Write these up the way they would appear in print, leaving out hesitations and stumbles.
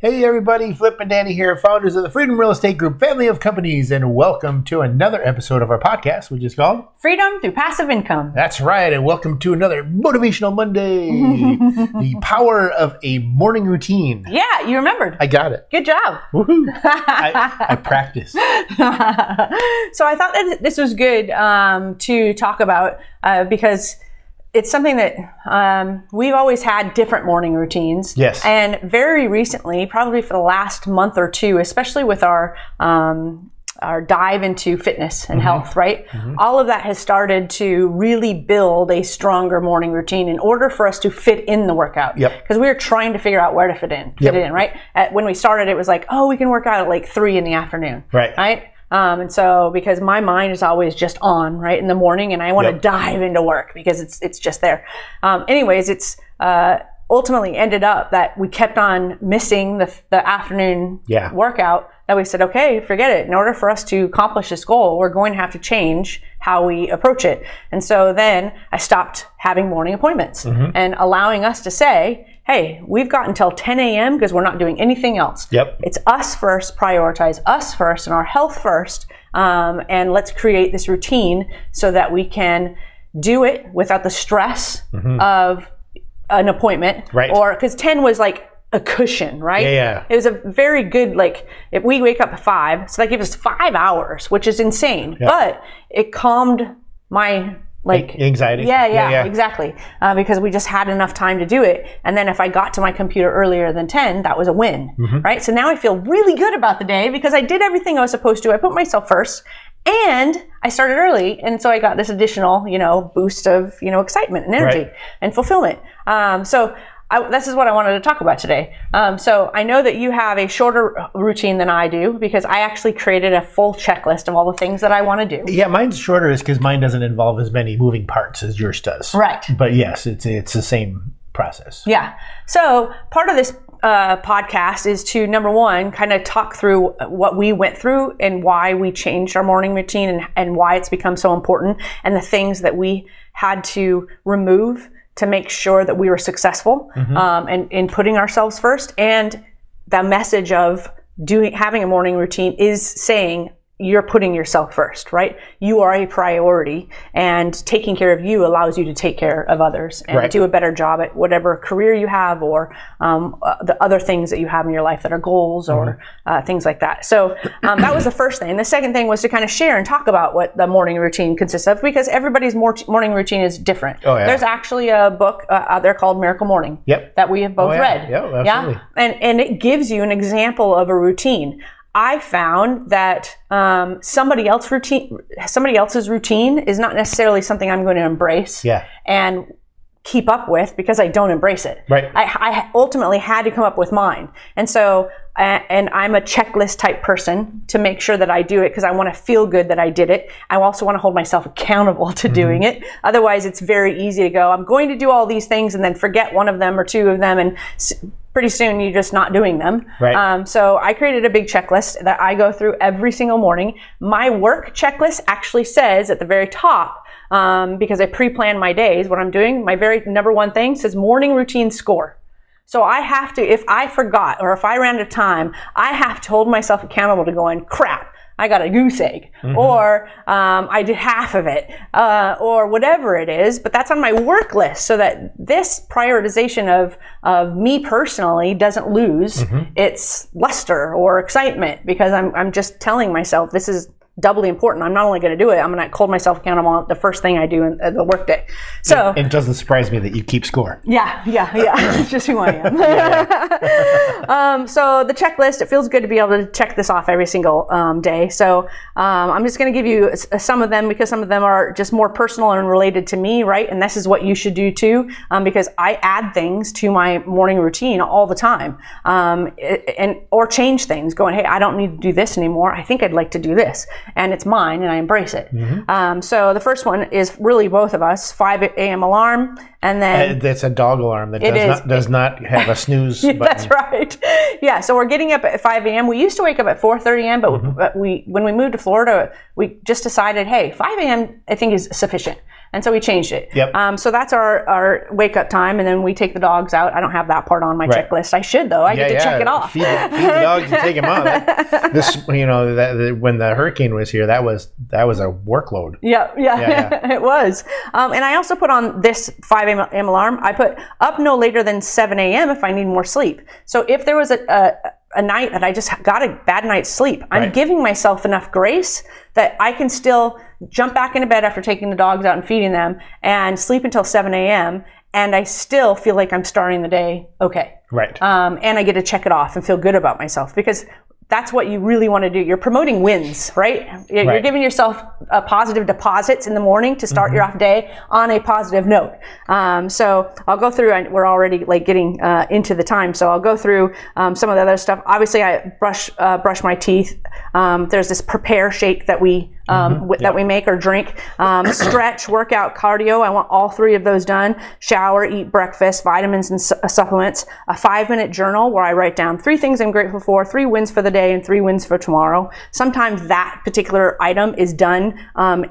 Hey everybody, Flip and Danny here, founders of the Freedom Real Estate Group family of companies, and welcome to another episode of our podcast, which is called Freedom Through Passive Income. That's right, and welcome to another Motivational Monday, the power of a morning routine. Yeah, you remembered. I got it. Good job. Woohoo! I practiced. So I thought that this was good to talk about because it's something that we've always had different morning routines. Yes. And very recently, probably for the last month or two, especially with our dive into fitness and health, right? All of that has started to really build a stronger morning routine in order for us to fit in the workout. Yep. Because we were trying to figure out where to fit it in, right? When we started, it was like, oh, we can work out at like 3 in the afternoon. Right. And so because my mind is always just on right in the morning and I want to dive into work because it's just there. Anyways, it's ultimately ended up that we kept on missing the afternoon workout, that we said, okay, forget it. In order for us to accomplish this goal, we're going to have to change how we approach it. And so then I stopped having morning appointments and allowing us to say, hey, we've got until 10 a.m. because we're not doing anything else. Yep. It's us first, prioritize us first and our health first. And let's create this routine so that we can do it without the stress of an appointment. Right. Or because 10 was like a cushion, right? Yeah. It was a very good, like, if we wake up at 5, so that gives us 5 hours, which is insane. Yeah. But it calmed my anxiety. Yeah, exactly. Because we just had enough time to do it. And then if I got to my computer earlier than 10, that was a win, right? So now I feel really good about the day because I did everything I was supposed to. I put myself first and I started early. And so I got this additional, boost of, excitement and energy and fulfillment. This is what I wanted to talk about today. So I know that you have a shorter routine than I do because I actually created a full checklist of all the things that I want to do. Yeah, mine's shorter is because mine doesn't involve as many moving parts as yours does. Right. But yes, it's the same process. Yeah. So part of this podcast is to, number one, kind of talk through what we went through and why we changed our morning routine and why it's become so important and the things that we had to remove to make sure that we were successful and in putting ourselves first. And the message of having a morning routine is saying you're putting yourself first, right? You are a priority, and taking care of you allows you to take care of others and do a better job at whatever career you have or the other things that you have in your life that are goals or things like that. So that was the first thing. And the second thing was to kind of share and talk about what the morning routine consists of, because everybody's morning routine is different. Oh, yeah. There's actually a book out there called Miracle Morning that we have both read. Yeah, absolutely. Yeah? And it gives you an example of a routine. I found that somebody else's routine is not necessarily something I'm going to embrace and keep up with because I don't embrace it. Right. I ultimately had to come up with mine. And so, and I'm a checklist type person to make sure that I do it because I want to feel good that I did it. I also want to hold myself accountable to doing it. Otherwise, it's very easy to go, I'm going to do all these things and then forget one of them or two of them, and pretty soon you're just not doing them. Right. So I created a big checklist that I go through every single morning. My work checklist actually says at the very top, because I pre-plan my days, what I'm doing, my very number one thing says morning routine score. So I have to, if I forgot or if I ran out of time, I have to hold myself accountable to going, crap, I got a goose egg, or I did half of it, or whatever it is. But that's on my work list, so that this prioritization of me personally doesn't lose its luster or excitement, because I'm just telling myself this is doubly important. I'm not only going to do it, I'm going to hold myself accountable the first thing I do in the workday. So it doesn't surprise me that you keep score. Yeah. It's just who I am. So the checklist, it feels good to be able to check this off every single day. So I'm just going to give you some of them because some of them are just more personal and related to me, right? And this is what you should do too, because I add things to my morning routine all the time, or change things, going, hey, I don't need to do this anymore. I think I'd like to do this. And it's mine, and I embrace it. So the first one is really both of us, 5 a.m. alarm, and then... that's a dog alarm that does not have a snooze button. That's right. Yeah, so we're getting up at 5 a.m. We used to wake up at 4:30 a.m., but when we moved to Florida, we just decided, hey, 5 a.m. I think is sufficient. And so we changed it. Yep. So that's our wake up time, and then we take the dogs out. I don't have that part on my checklist. I should, though. I get to check it off. Feed the dogs and take them out. When the hurricane was here, that was a workload. Yeah. It was. And I also put on this 5 a.m. alarm. I put up no later than 7 a.m. if I need more sleep. So if there was a night that I just got a bad night's sleep, I'm giving myself enough grace that I can still jump back into bed after taking the dogs out and feeding them and sleep until 7 a.m. and I still feel like I'm starting the day okay. Right. And I get to check it off and feel good about myself, because that's what you really want to do. You're promoting wins, right? You're giving yourself positive deposits in the morning to start your off day on a positive note. So I'll go through, and we're already getting into the time. So I'll go through some of the other stuff. Obviously, I brush my teeth. There's this prepare shake that we that we make or drink. Stretch, workout, cardio. I want all 3 of those done. Shower, eat breakfast, vitamins and supplements. A 5-minute journal where I write down 3 things I'm grateful for, 3 wins for the day, and 3 wins for tomorrow. Sometimes that particular item is done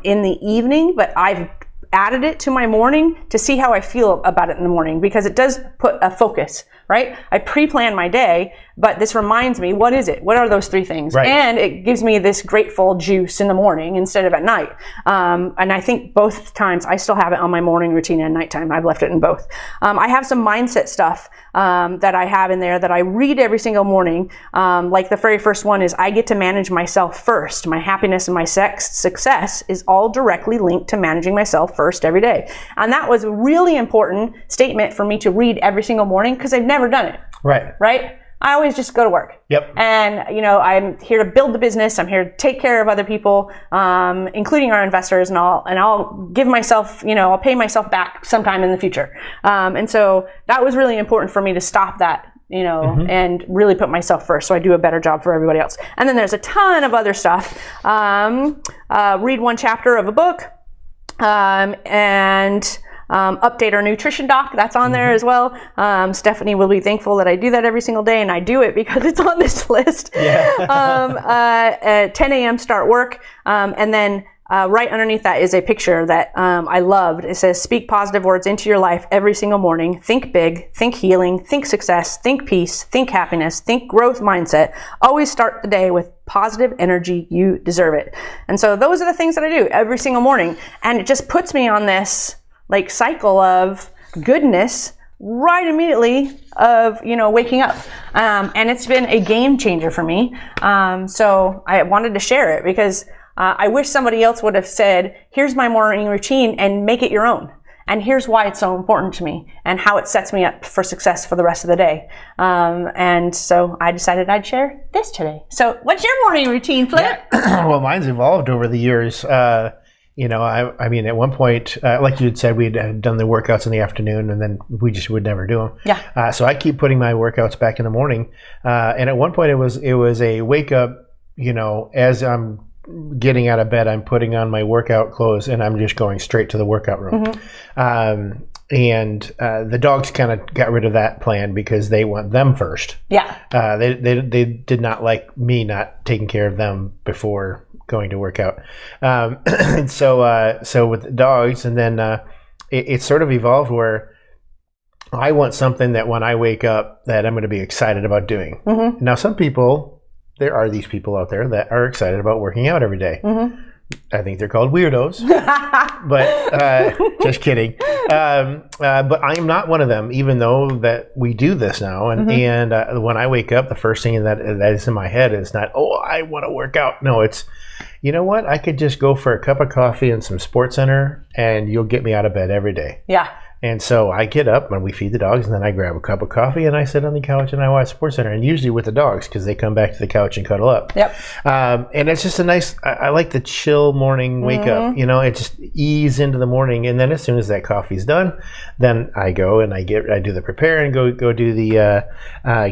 in the evening, but I've added it to my morning to see how I feel about it in the morning, because it does put a focus, right? I pre-plan my day, but this reminds me, what is it? What are those 3 things? Right. And it gives me this grateful juice in the morning instead of at night. And I think both times I still have it on my morning routine and nighttime. I've left it in both. I have some mindset stuff that I have in there that I read every single morning. Like the very first one is, I get to manage myself first. My happiness and my success is all directly linked to managing myself first every day. And that was a really important statement for me to read every single morning, because I've never done it. Right? I always just go to work. Yep. And, I'm here to build the business. I'm here to take care of other people, including our investors, and I'll give myself, I'll pay myself back sometime in the future. And so that was really important for me to stop that, and really put myself first, so I do a better job for everybody else. And then there's a ton of other stuff. Read 1 chapter of a book, and update our nutrition doc. That's on there as well. Stephanie will be thankful that I do that every single day, and I do it because it's on this list. At 10 a.m. start work, and then right underneath that is a picture that I loved. It says, speak positive words into your life every single morning. Think big, think healing, think success, think peace, think happiness, think growth mindset. Always start the day with positive energy. You deserve it. And so those are the things that I do every single morning. And it just puts me on this cycle of goodness right immediately of, waking up. And it's been a game changer for me. So I wanted to share it because I wish somebody else would have said, here's my morning routine and make it your own. And here's why it's so important to me and how it sets me up for success for the rest of the day. And so I decided I'd share this today. So what's your morning routine, Flip? Yeah. Well, mine's evolved over the years. I mean, at one point, like you had said, we'd done the workouts in the afternoon, and then we just would never do them. Yeah. So I keep putting my workouts back in the morning. And at one point, it was a wake up. As I'm getting out of bed, I'm putting on my workout clothes, and I'm just going straight to the workout room. And the dogs kind of got rid of that plan because they want them first. Yeah. They did not like me not taking care of them before going to work out. And so with the dogs, and then it sort of evolved where I want something that when I wake up that I'm going to be excited about doing. Now, there are these people out there that are excited about working out every day. I think they're called weirdos, but just kidding. But I am not one of them, even though that we do this now. And when I wake up, the first thing that is in my head is not, I want to work out. No, it's, you know what? I could just go for a cup of coffee and some Sports Center, and you'll get me out of bed every day. Yeah. And so I get up when we feed the dogs, and then I grab a cup of coffee and I sit on the couch and I watch Sports Center, and usually with the dogs because they come back to the couch and cuddle up. Yep. And it's just I like the chill morning wake up. It just ease into the morning, and then as soon as that coffee's done, then I go and I do the prepare and go do the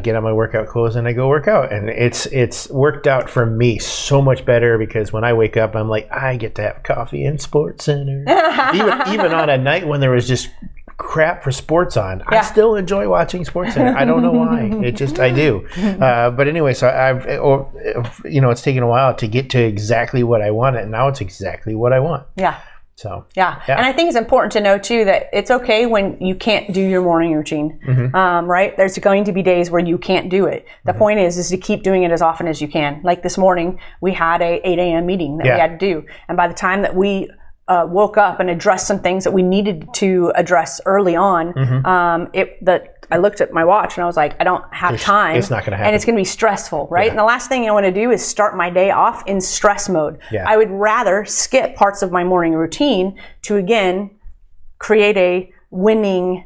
get on my workout clothes and I go work out, and it's worked out for me so much better because when I wake up, I'm like, I get to have coffee in Sports Center, even on a night when there was just crap for sports on. Yeah. I still enjoy watching Sports Center. I don't know why. I do. But anyway, so it's taken a while to get to exactly what I want, and now it's exactly what I want. Yeah. So yeah. And I think it's important to know too that it's okay when you can't do your morning routine, right? There's going to be days where you can't do it. The point is to keep doing it as often as you can. Like this morning, we had a 8 a.m. meeting that we had to do, and by the time that we woke up and addressed some things that we needed to address early on, I looked at my watch and I was like, I don't have time. It's not going to happen. And it's going to be stressful, right? And the last thing I want to do is start my day off in stress mode. Yeah. I would rather skip parts of my morning routine to, again, create a winning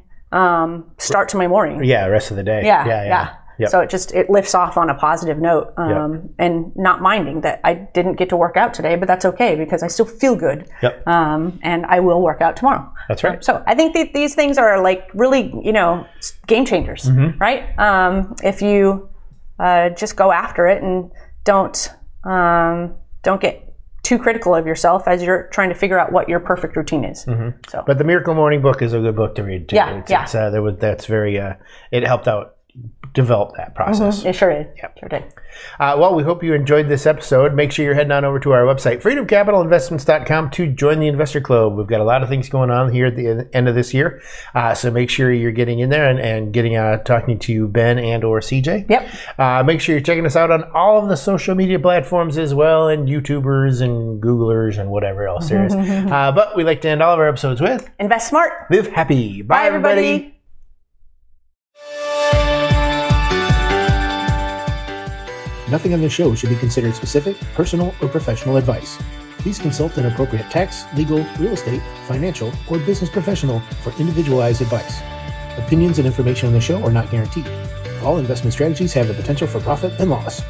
start to my morning. Yeah, rest of the day. Yeah. Yep. So it lifts off on a positive note, and not minding that I didn't get to work out today, but that's okay because I still feel good. Yep. And I will work out tomorrow. That's right. So I think these things are like really, game changers, right? If you just go after it and don't get too critical of yourself as you're trying to figure out what your perfect routine is. So, but the Miracle Morning book is a good book to read too. Yeah. That's very. It helped out develop that process. It sure did. Yep. Sure did. Well, we hope you enjoyed this episode. Make sure you're heading on over to our website, freedomcapitalinvestments.com, to join the Investor Club. We've got a lot of things going on here at the end of this year. So make sure you're getting in there and getting talking to Ben and or CJ. Yep. Make sure you're checking us out on all of the social media platforms as well, and YouTubers and Googlers and whatever else there is. But we like to end all of our episodes with Invest smart. Live happy. Bye everybody. Nothing on this show should be considered specific, personal, or professional advice. Please consult an appropriate tax, legal, real estate, financial, or business professional for individualized advice. Opinions and information on the show are not guaranteed. All investment strategies have the potential for profit and loss.